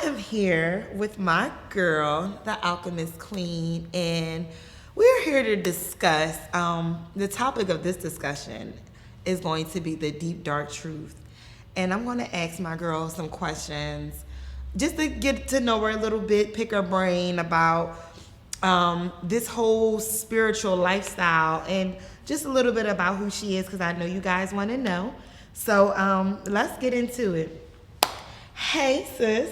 am here with my girl, the Alchemist Queen, and we're here to discuss. The topic of this discussion is going to be the deep, dark truth. And I'm going to ask my girl some questions just to get to know her a little bit, pick her brain about this whole spiritual lifestyle and just a little bit about who she is because I know you guys want to know. So let's get into it. Hey, sis.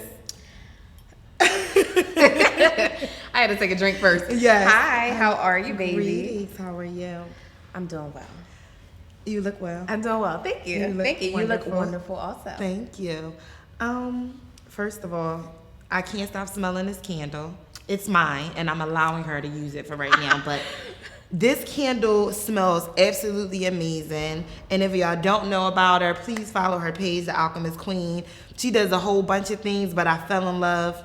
I had to take a drink first. Yes. Hi, how are you, baby? Greetings. How are you? I'm doing well. You look well. I'm doing well. Thank you. Thank you. You look wonderful also. Thank you. First of all, I can't stop smelling this candle. It's mine, and I'm allowing her to use it for right now. But this candle smells absolutely amazing. And if y'all don't know about her, please follow her page, The Alchemist Queen. She does a whole bunch of things, but I fell in love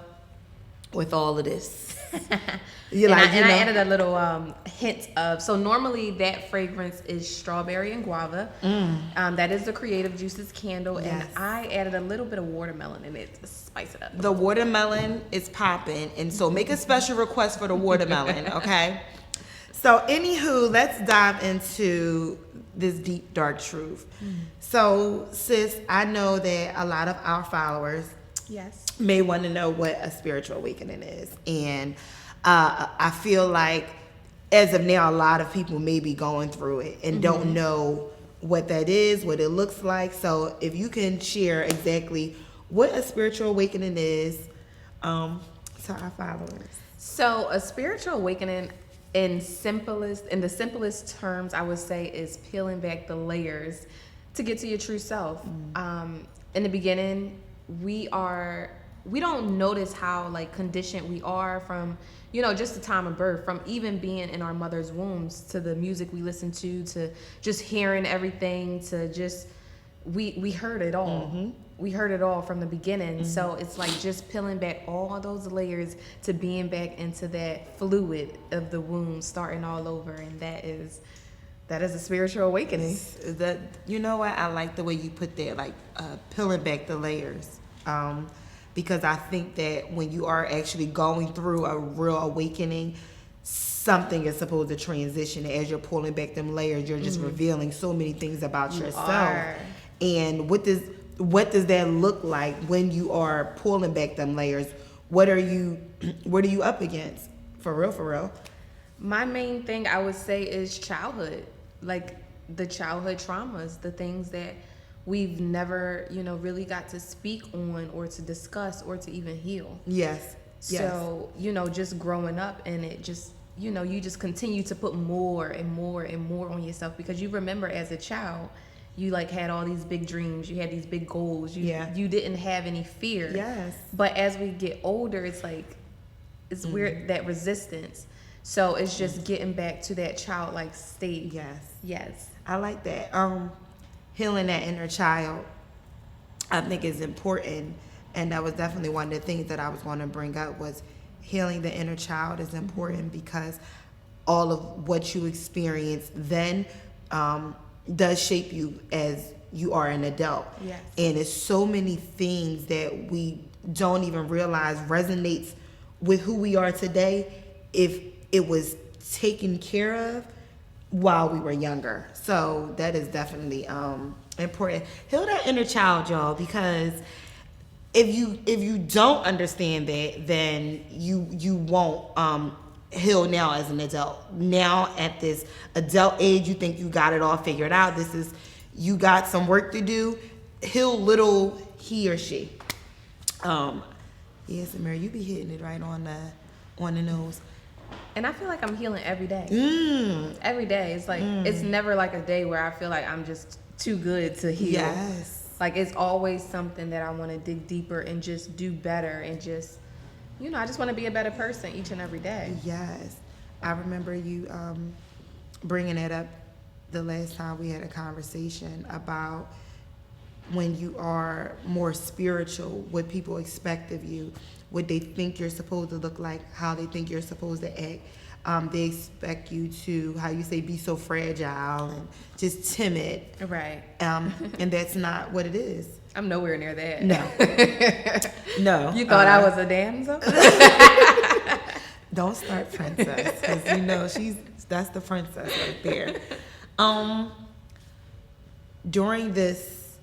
with all of this. I added a little hint of, so normally that fragrance is strawberry and guava. That is the Creative Juices candle. Yes. And I added a little bit of watermelon in it to spice it up. The watermelon is popping, and so make a special request for the watermelon, okay? So anywho, let's dive into this deep, dark truth. So sis, I know that a lot of our followers Yes. may want to know what a spiritual awakening is. And I feel like as of now, a lot of people may be going through it and don't know what that is, what it looks like. So if you can share exactly what a spiritual awakening is to our followers. So a spiritual awakening in the simplest terms, I would say, is peeling back the layers to get to your true self. In the beginning, we don't notice how like conditioned we are from, just the time of birth, from even being in our mother's wombs to the music we listen to just hearing everything, to just we heard it all. We heard it all from the beginning. So it's like just peeling back all those layers to being back into that fluid of the womb, starting all over, and that is a spiritual awakening. That, you know what, I like the way you put that, like peeling back the layers. Because I think that when you are actually going through a real awakening, something is supposed to transition. As you're pulling back them layers, you're just revealing so many things about yourself. And what does that look like when you are pulling back them layers? What are you up against? For real? My main thing I would say is childhood. Like the childhood traumas, the things that we've never, really got to speak on or to discuss or to even heal. Yes. So, just growing up, and it just, you just continue to put more and more and more on yourself, because you remember as a child, you like had all these big dreams, you had these big goals, you didn't have any fear. Yes. But as we get older, it's like, it's weird, that resistance. So it's just getting back to that childlike state. Yes. I like that. Healing that inner child, I think, is important, and that was definitely one of the things that I was going to bring up, was healing the inner child is important, because all of what you experience then does shape you as you are an adult. Yes. And it's so many things that we don't even realize resonates with who we are today if it was taken care of while we were younger. So that is definitely important. Heal that inner child, y'all, because if you don't understand that, then you won't heal now as an adult. Now at this adult age, you think you got it all figured out. You got some work to do. Heal little he or she. Yes, Samira, you be hitting it right on the nose. And I feel like I'm healing every day. Every day. It's like, it's never like a day where I feel like I'm just too good to heal. Yes. Like, it's always something that I want to dig deeper and just do better, and just, I just want to be a better person each and every day. Yes. I remember you bringing it up the last time we had a conversation about when you are more spiritual, what people expect of you, what they think you're supposed to look like, how they think you're supposed to act. They expect you to, how you say, be so fragile and just timid. Right. And that's not what it is. I'm nowhere near that. No. No. You thought I was a damsel? Don't start princess, because you know that's the princess right there. During this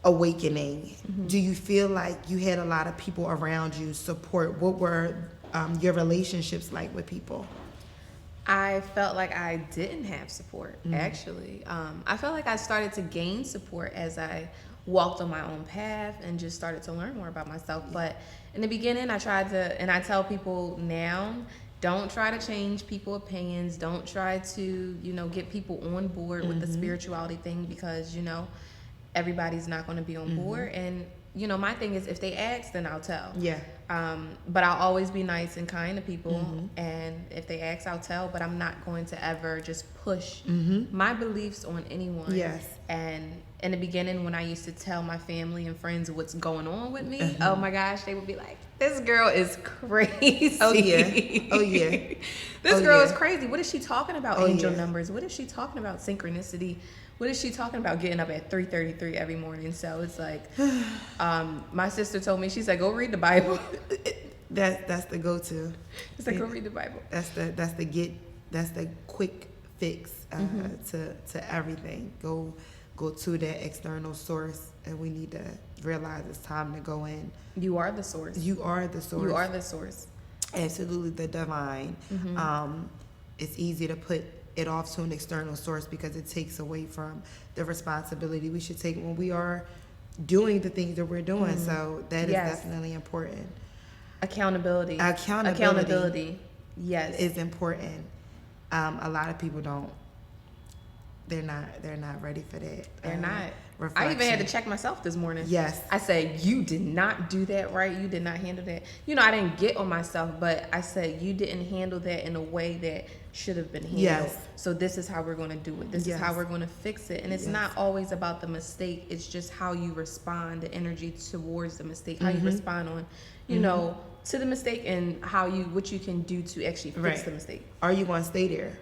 awakening, do you feel like you had a lot of people around you support? What were your relationships like with people? I felt like I didn't have support, actually. I felt like I started to gain support as I walked on my own path and just started to learn more about myself. But in the beginning, I tried to, and I tell people now, don't try to change people's opinions. Don't try to, get people on board with the spirituality thing, because, everybody's not going to be on board. And, my thing is, if they ask, then I'll tell. Yeah. But I'll always be nice and kind to people. And if they ask, I'll tell. But I'm not going to ever just push my beliefs on anyone. Yes. And in the beginning, when I used to tell my family and friends what's going on with me, oh my gosh, they would be like, this girl is crazy. Oh, yeah. Oh, yeah. This girl is crazy. What is she talking about? Angel yeah. numbers. What is she talking about? Synchronicity. What is she talking about? Getting up at 3:33 every morning. So it's like, my sister told me, she said, go read the Bible. That's the go-to. It's like, go read the Bible. That's the quick fix to everything. Go to that external source, and we need to realize it's time to go in. You are the source. You are the source. You are the source. Absolutely, the divine. It's easy to put it off to an external source because it takes away from the responsibility we should take when we are doing the things that we're doing. So that is definitely important. Accountability. Yes, is important. A lot of people don't. They're not ready for that. They're not. Reflection. I even had to check myself this morning. Yes. I said, you did not do that right. You did not handle that. I didn't get on myself, but I said, you didn't handle that in a way that should have been handled. Yes. So this is how we're going to do it. This is how we're going to fix it. And it's not always about the mistake. It's just how you respond, the energy towards the mistake, how you respond on, to the mistake, and what you can do to actually fix the mistake. Are you going to stay there?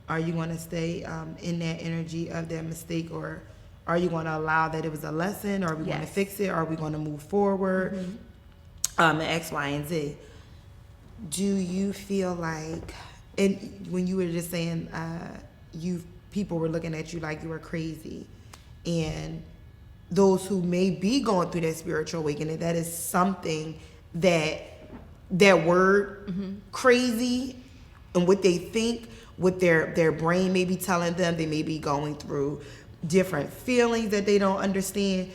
Are you going to stay in that energy of that mistake, or are you going to allow that it was a lesson? Are we going to fix it? Are we going to move forward? X, Y, and Z. Do you feel like, and when you were just saying, people were looking at you like you were crazy, and those who may be going through that spiritual awakening, that is something that word crazy and what they think, what their brain may be telling them, they may be going through different feelings that they don't understand.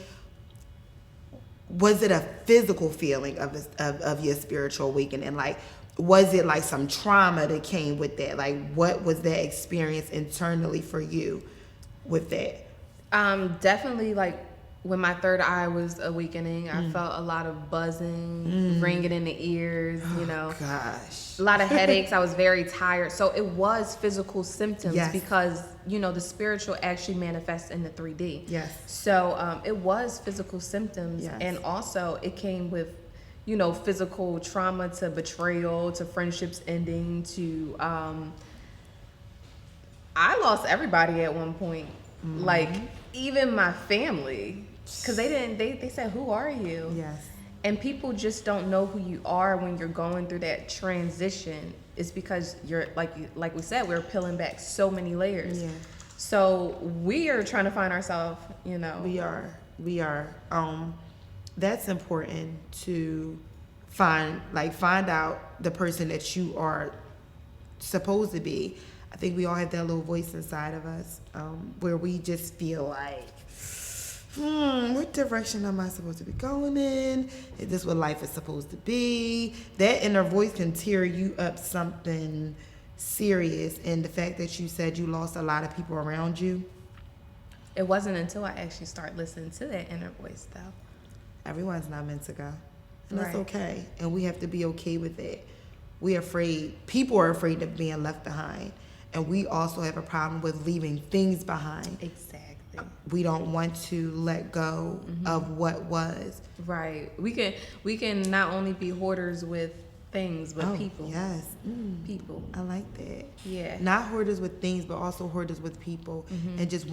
Was it a physical feeling of your spiritual awakening? Like, was it like some trauma that came with that? Like, what was that experience internally for you with that? Definitely, like, when my third eye was awakening, I felt a lot of buzzing, ringing in the ears, Gosh. A lot of headaches. I was very tired. So it was physical symptoms because, the spiritual actually manifests in the 3D. Yes. So it was physical symptoms. Yes. And also it came with, physical trauma, to betrayal, to friendships ending, to, I lost everybody at one point. Like, even my family. Because they said, who are you? Yes. And people just don't know who you are when you're going through that transition. It's because you're, like we said, we're peeling back so many layers. Yeah. So we are trying to find ourselves, We are. That's important to find out the person that you are supposed to be. I think we all have that little voice inside of us, where we just feel like, what direction am I supposed to be going in? Is this what life is supposed to be? That inner voice can tear you up something serious. And the fact that you said you lost a lot of people around you. It wasn't until I actually started listening to that inner voice, though. Everyone's not meant to go. And that's Right. okay. And we have to be okay with it. We're afraid. People are afraid of being left behind. And we also have a problem with leaving things behind. Exactly. We don't want to let go of what was. Right. We can not only be hoarders with things, but people. Yes. People. I like that. Yeah. Not hoarders with things, but also hoarders with people, and just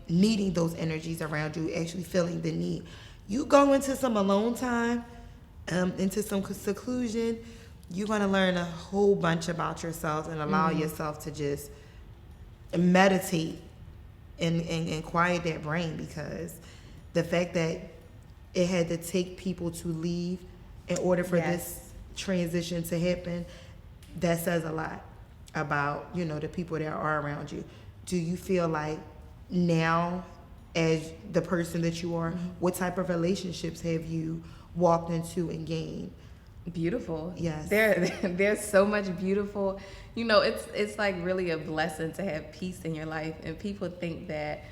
needing those energies around you, actually feeling the need. You go into some alone time, into some seclusion, you're going to learn a whole bunch about yourself and allow yourself to just meditate and quiet that brain, because the fact that it had to take people to leave in order for this transition to happen, that says a lot about, you know, the people that are around you. Do you feel like now, as the person that you are, what type of relationships have you walked into and gained? Beautiful. Yes. There's so much beautiful. You know, it's like really a blessing to have peace in your life, and people think that,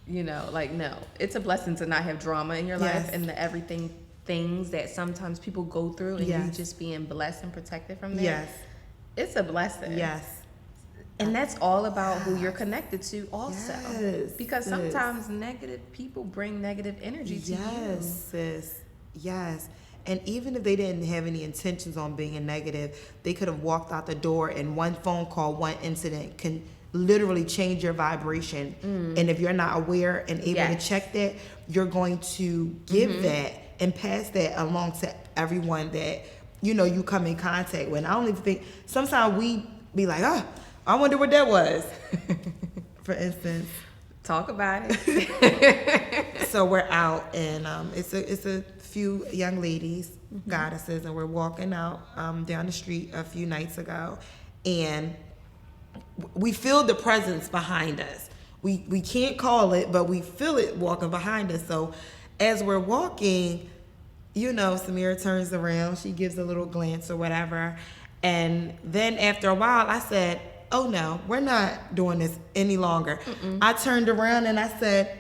you know, like, no, it's a blessing to not have drama in your life and the things that sometimes people go through, and you just being blessed and protected from that. Yes. It's a blessing. Yes. And that's all about who you're connected to also. Yes, because sometimes negative people bring negative energy to you. Yes, sis. Yes. And even if they didn't have any intentions on being negative, they could have walked out the door, and one phone call, one incident can literally change your vibration. And if you're not aware and able to check that, you're going to give that and pass that along to everyone that, you know, you come in contact with. And I don't even think, sometimes we be like, oh, I wonder what that was. For instance. Talk about it. So we're out, and it's a few young ladies, goddesses, and we're walking out down the street a few nights ago, and we feel the presence behind us. We can't call it, but we feel it walking behind us. So as we're walking, you know, Samira turns around, she gives a little glance or whatever, and then after a while I said, oh no, we're not doing this any longer. I turned around and I said,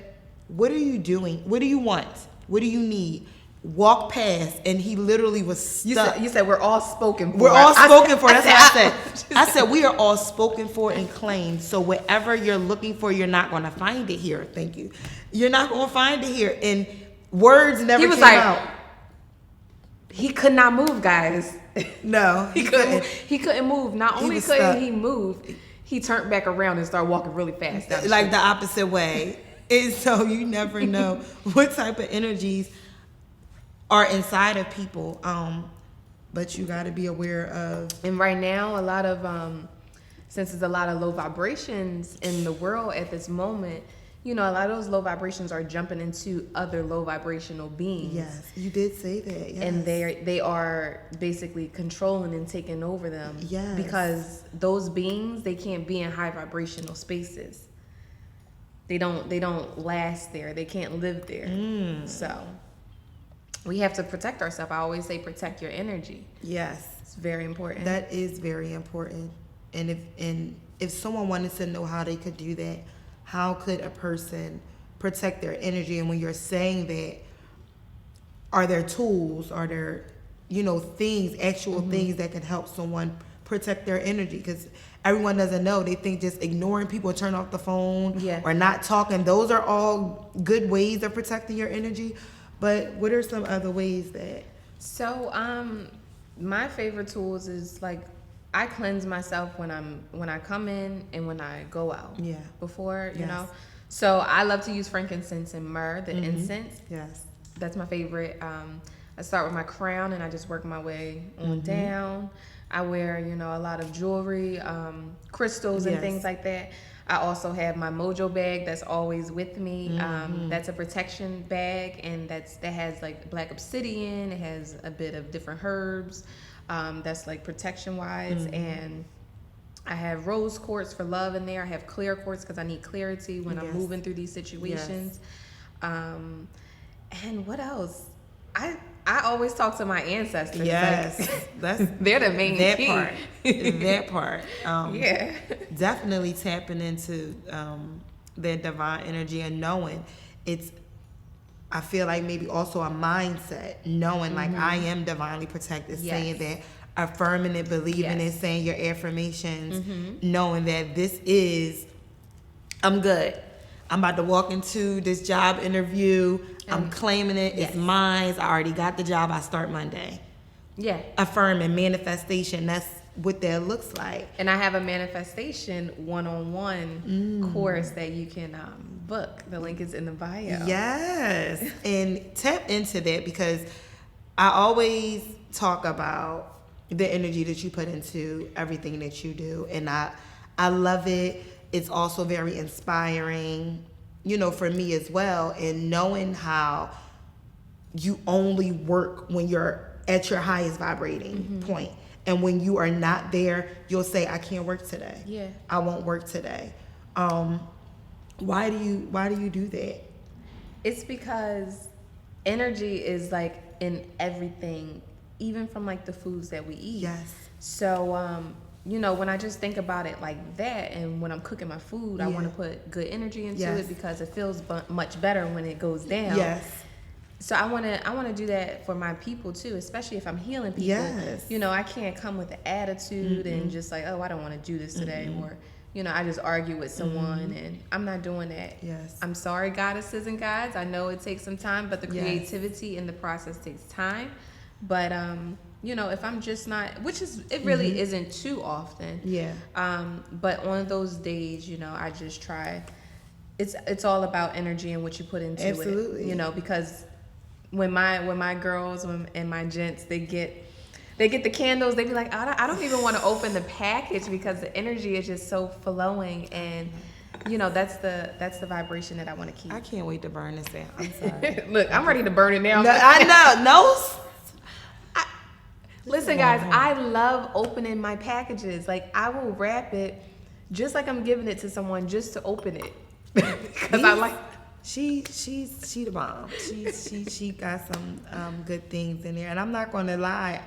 what are you doing? What do you want? What do you need? Walk past, and he literally was stuck. You said we're all spoken for. We're all spoken for. That's what I said. I said we are all spoken for and claimed. So whatever you're looking for, you're not going to find it here. Thank you. You're not going to find it here. And words never He was came like, out. He could not move, guys. No, he couldn't. He couldn't move. Not only couldn't stuck. he move, he turned back around and started walking really fast down the Like street. the opposite way. And so you never know what type of energies are inside of people. But you got to be aware of. And right now, a lot of since there's a lot of low vibrations in the world at this moment, you know, a lot of those low vibrations are jumping into other low vibrational beings. Yes, you did say that. Yes. And they are basically controlling and taking over them. Yes. Because those beings, they can't be in high vibrational spaces. They don't last there. They can't live there. So we have to protect ourselves. I always say protect your energy. Yes. It's very important. That is very important. And if someone wanted to know how they could do that, how could a person protect their energy? And when you're saying that, are there tools, are there, you know, things, actual things that can help someone protect their energy? Because everyone doesn't know. They think just ignoring people, turn off the phone, or not talking, those are all good ways of protecting your energy. But what are some other ways that? So, my favorite tools is like I cleanse myself when I come in and when I go out. Yeah. Before, you know. So I love to use frankincense and myrrh, the incense. Yes. That's my favorite. I start with my crown and I just work my way on down. I wear, you know, a lot of jewelry, crystals and things like that. I also have my mojo bag that's always with me. That's a protection bag, and that has like black obsidian. It has a bit of different herbs. That's like protection wise. And I have rose quartz for love in there. I have clear quartz because I need clarity when I'm moving through these situations. And what else? I always talk to my ancestors. Yes, like, that's they're the main that key. part. That part. Yeah. Definitely tapping into their divine energy and knowing it's. I feel like maybe also a mindset, knowing like I am divinely protected, saying that, affirming it, believing it, saying your affirmations, knowing that this is, I'm good. I'm about to walk into this job interview. I'm claiming it. It's mine. I already got the job. I start Monday. Yeah. Affirming, manifestation. That's what that looks like. And I have a manifestation one-on-one course that you can book. The link is in the bio. Yes. And tap into that, because I always talk about the energy that you put into everything that you do, and I love it. It's also very inspiring, you know, for me as well, and knowing how you only work when you're at your highest vibrating point. And when you are not there, you'll say, I can't work today. Yeah. I won't work today. Why do you do that? It's because energy is like in everything, even from like the foods that we eat. Yes. So, you know, when I just think about it like that, and when I'm cooking my food, I Yeah. want to put good energy into Yes. it because it feels much better when it goes down. Yes. So I want to do that for my people too, especially if I'm healing people. Yes. You know, I can't come with an attitude and just like, oh, I don't want to do this today, or you know, I just argue with someone, and I'm not doing that. Yes. I'm sorry, goddesses and gods. I know it takes some time, but the Yes. creativity in the process takes time. But you know, if I'm just not, which is it really isn't too often. Yeah. But on those days, you know, I just try. It's all about energy and what you put into Absolutely. it. You know, because when my girls and my gents, they get the candles, they be like, I don't even want to open the package because the energy is just so flowing, and you know, that's the vibration that I want to keep. I can't wait to burn this down. I'm sorry. Look, I'm ready to burn it now. No, I know. No. Listen, guys, I love opening my packages. Like, I will wrap it just like I'm giving it to someone just to open it. Because I like. She the bomb. She got some good things in there, and I'm not gonna lie.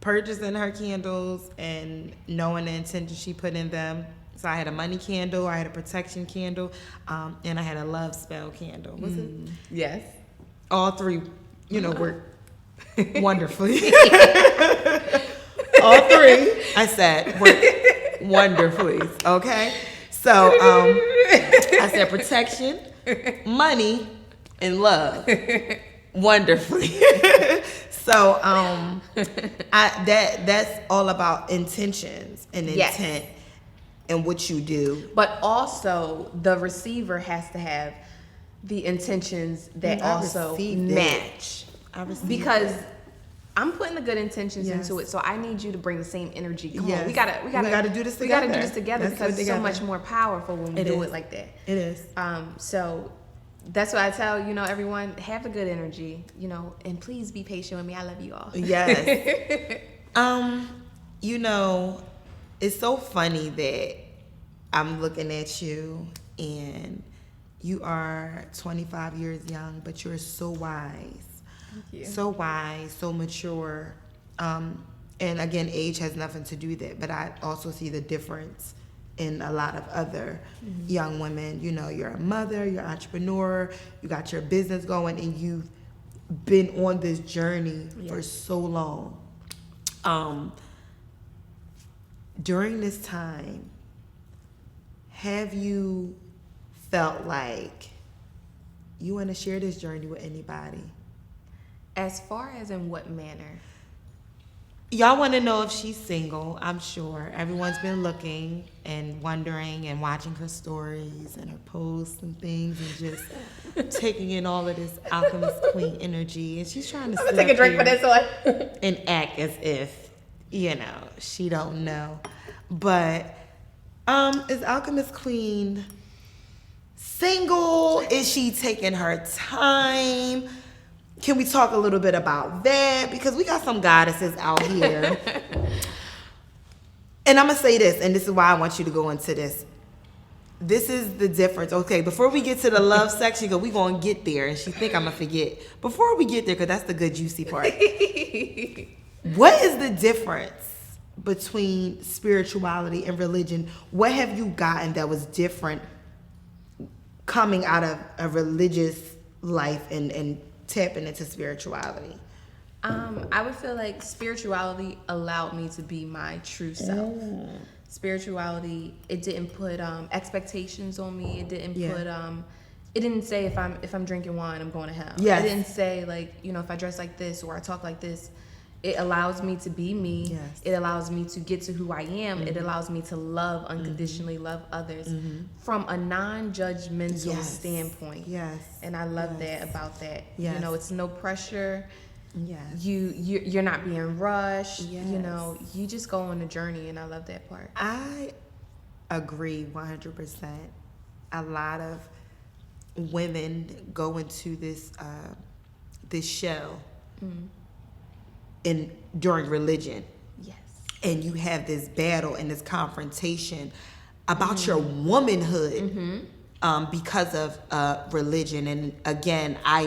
Purchasing her candles and knowing the intention she put in them. So I had a money candle, I had a protection candle, and I had a love spell candle. Was it? Yes. All three, you know, worked wonderfully. All three, I said, worked wonderfully. Okay. So I said protection, money, and love. Wonderfully. So that's all about intentions and Yes. intent and what you do. But also, the receiver has to have the intentions that I also received it. match. I received Because it. I'm putting the good intentions Yes. into it, so I need you to bring the same energy. Come Yes. on, we gotta do this We gotta do together. this together Let's do because it it's so together. much more powerful when we It do is. it like that. It is. So that's what I tell, you know, everyone, have the good energy, you know, and please be patient with me. I love you all. Yes. You know, it's so funny that I'm looking at you and you are 25 years young, but you're so wise. Thank you. So wise, so mature. And again, age has nothing to do with it, but I also see the difference in a lot of other young women. You know, you're a mother, you're an entrepreneur, you got your business going, and you've been on this journey for so long. During this time, have you felt like you want to share this journey with anybody? As far as in what manner? Y'all want to know if she's single, I'm sure. Everyone's been looking and wondering and watching her stories and her posts and things and just taking in all of this Alchemist Queen energy. And she's trying to sit Take a up drink for here this one. and act as if, you know, she don't know. But is Alchemist Queen single? Is she taking her time? Can we talk a little bit about that? Because we got some goddesses out here. And I'm going to say this, and this is why I want you to go into this. This is the difference. Okay, before we get to the love section, because we're going to get there, and she think I'm going to forget. Before we get there, because that's the good juicy part. What is the difference between spirituality and religion? What have you gotten that was different coming out of a religious life and tapping into spirituality? I would feel like spirituality allowed me to be my true self. Spirituality, it didn't put expectations on me. It didn't put it didn't say if I'm drinking wine I'm going to hell. Yes. It didn't say like, you know, if I dress like this or I talk like this, It allows me to be me. Yes. It allows me to get to who I am. It allows me to love unconditionally, love others from a non-judgmental Yes. standpoint. Yes. And I love that about that. Yes. You know, it's no pressure. Yes. You're not being rushed. You Yes. know, you just go on a journey, and I love that part. I agree 100%. A lot of women go into this shell during religion, Yes. and you have this battle and this confrontation about your womanhood because of religion. And again, I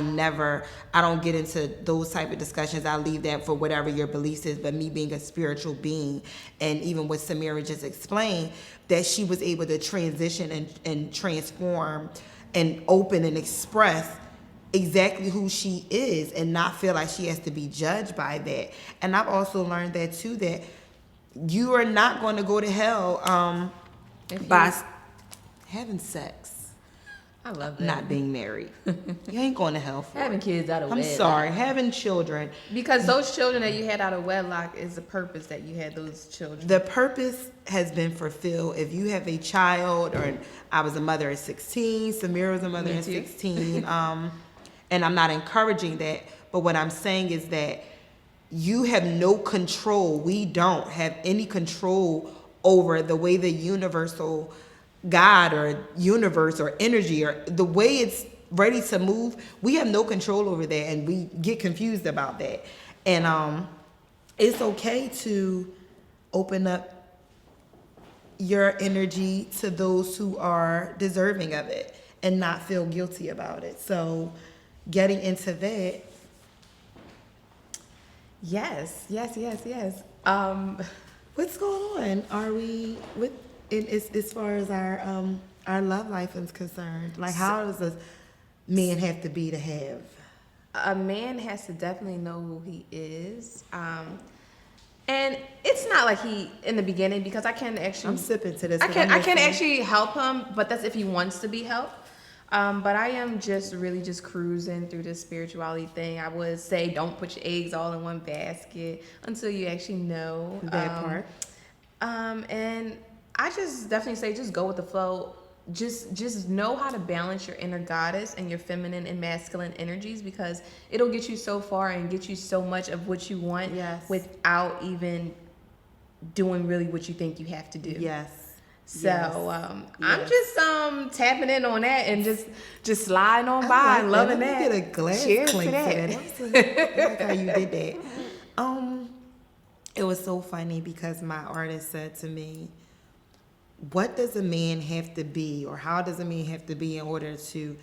don't get into those type of discussions. I leave that for whatever your beliefs is. But me being a spiritual being, and even what Samira just explained, that she was able to transition and transform and open and express exactly who she is and not feel like she has to be judged by that. And I've also learned that too, that you are not going to go to hell by having sex, I love that. not being married. You ain't going to hell for Having it. kids out of I'm wedlock. sorry, having children. Because those children that you had out of wedlock is the purpose that you had those children. The purpose has been fulfilled. If you have a child, or I was a mother at 16, Samira was a mother Me at too. 16, and I'm not encouraging that, but what I'm saying is that you have no control. We don't have any control over the way the universal God or universe or energy or the way it's ready to move. We have no control over that, and we get confused about that. And it's okay to open up your energy to those who are deserving of it and not feel guilty about it. So getting into that, Yes. what's going on? Are we with as far as our love life is concerned? Like, how does a man have to be to have? A man has to definitely know who he is. And it's not like he in the beginning, because I can actually I'm sipping to this. I 'cause can listening. actually help him, but that's if he wants to be helped. But I am just really just cruising through this spirituality thing. I would say don't put your eggs all in one basket until you actually know That part. And I just definitely say just go with the flow. Just know how to balance your inner goddess and your feminine and masculine energies, because it'll get you so far and get you so much of what you want Yes. without even doing really what you think you have to do. Yes. So Yes. I'm Yes. just tapping in on that and just sliding on I by like and loving Let me that. get a glass Cheers to clink that. I like how you did that. It was so funny because my artist said to me, what does a man have to be, or how does a man have to be in order to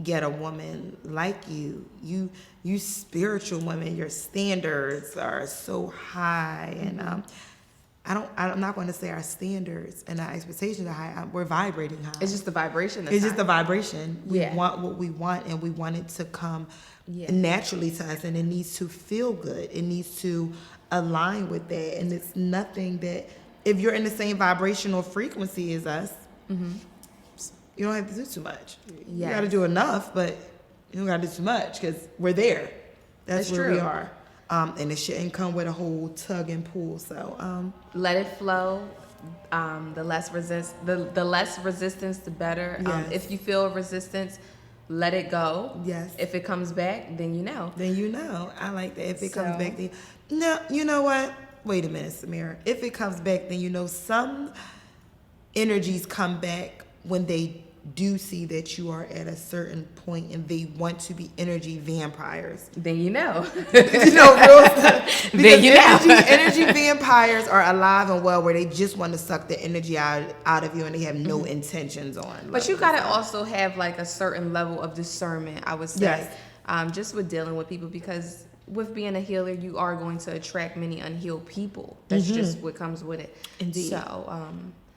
get a woman like you? You spiritual women, your standards are so high, and I'm not going to say our standards and our expectations are high. We're vibrating high. It's just the vibration. That's It's just high. the vibration. We Yeah. want what we want, and we want it to come Yeah. naturally to us, and it needs to feel good. It needs to align with that, and it's nothing that if you're in the same vibrational frequency as us, you don't have to do too much. You got to Yes. do enough, but you don't got to do too much because we're there. That's That's where we true. are. And it shouldn't come with a whole tug and pull. So, Let it flow. The less resistance, the better. Yes. If you feel resistance, let it go. Yes. If it comes back, then you know. then you know. I like that. If it comes So- back, then no, you know what? Wait a minute, Samira. If it comes back, then you know some energies come back when they do see that you are at a certain point and they want to be energy vampires. Then you know. You know, real stuff. Then you know. Energy vampires are alive and well, where they just want to suck the energy out of you, and they have no intentions on. But you gotta also have like a certain level of discernment, I would say, Yes. just with dealing with people, because with being a healer, you are going to attract many unhealed people. That's just what comes with it. Indeed. So,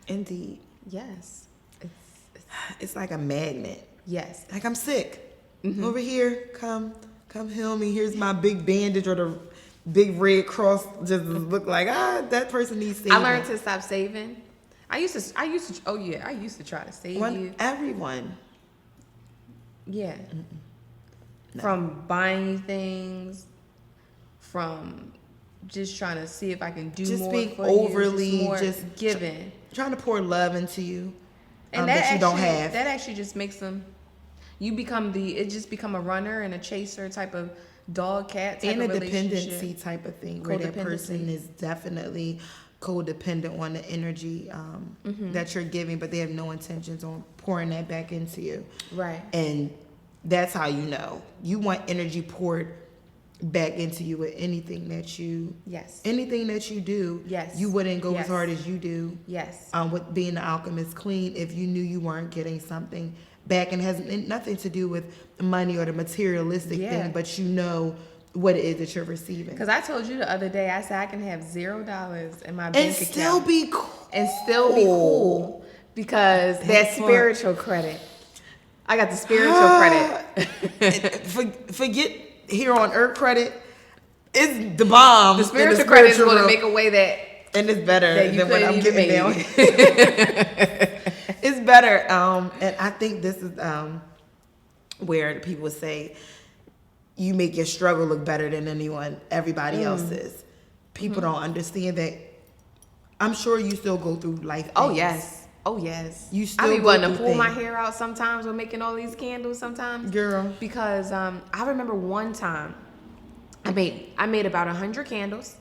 Indeed, yes, it's like a magnet. yes, Like, I'm sick. Over here, come heal me. Here's my big bandage, or the big red cross. Just look like that person needs saving. I learned to stop saving. I used to. Oh yeah, I used to try to save you. Everyone. Yeah. From buying you things, from just trying to see if I can do Just more being for overly you, just giving. trying to pour love into you, And that you don't have. That actually just makes them. It just become a runner and a chaser type of dog cat type And of a relationship. dependency type of thing, where that person Codependency. is definitely codependent on the energy that you're giving, but they have no intentions on pouring that back into you. Right. And that's how you know. You want energy poured back into you with anything that you do. Yes. You wouldn't go Yes. as hard as you do. Yes. With being the alchemist queen, if you knew you weren't getting something back, and has nothing to do with money or the materialistic Yeah. thing, but you know what it is that you're receiving. Because I told you the other day, I said I can have $0 in my And bank still account be cool. and still be cool because That that's part. spiritual credit. I got the spiritual credit. Forget here on earth credit. It's the bomb. The in spiritual credit is going to realm. make a way that And it's better that you than what couldn't I'm even getting now. make. It's better. And I think this is where people say you make your struggle look better than everybody else's. People don't understand that. I'm sure you still go through life. Oh things. yes. Oh yes. You still I be go wanting to through pull my things. hair out sometimes when making all these candles sometimes. Girl. Because I remember one time I made about 100 candles,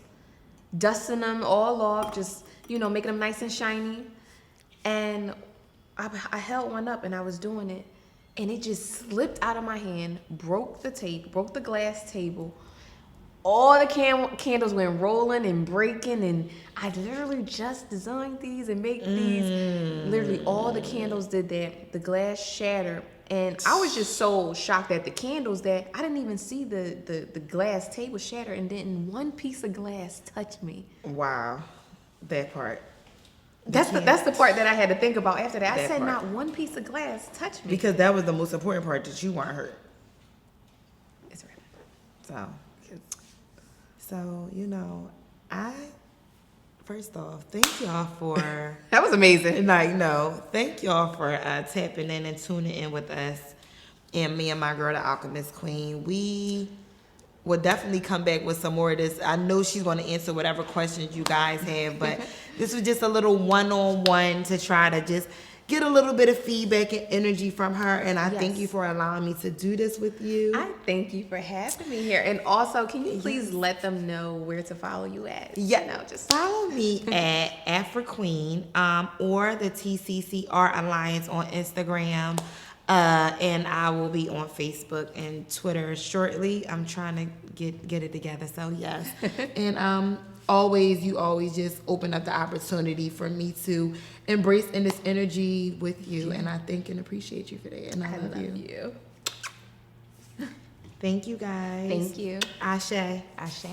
dusting them all off, just making them nice and shiny. And I held one up and I was doing it, and it just slipped out of my hand, broke the glass table. All the candles went rolling and breaking, and I literally just designed these and make these. Literally, all the candles did that. The glass shattered, and I was just so shocked at the candles that I didn't even see the glass table shatter, and didn't one piece of glass touch me. Wow. That part. That's the part that I had to think about after that. I That said part. not one piece of glass touched me. Because that was the most important part, that you weren't hurt. It's right. So, first off, thank y'all for, That was amazing. thank y'all for tapping in and tuning in with us and me and my girl, the Alchemist Queen. We will definitely come back with some more of this. I know she's going to answer whatever questions you guys have, but this was just a little one-on-one to try to just get a little bit of feedback and energy from her. And I thank Yes. you for allowing me to do this with you. I thank you for having me here. And also, can you please let them know where to follow you at? Yeah, Just follow me at AfriQueen or the TCCR Alliance on Instagram. And I will be on Facebook and Twitter shortly. I'm trying to get it together. So yes. And you always just open up the opportunity for me to embrace in this energy with you. And I thank and appreciate you for that. And I love you. Thank you guys. Thank you. Ashe. Ashe.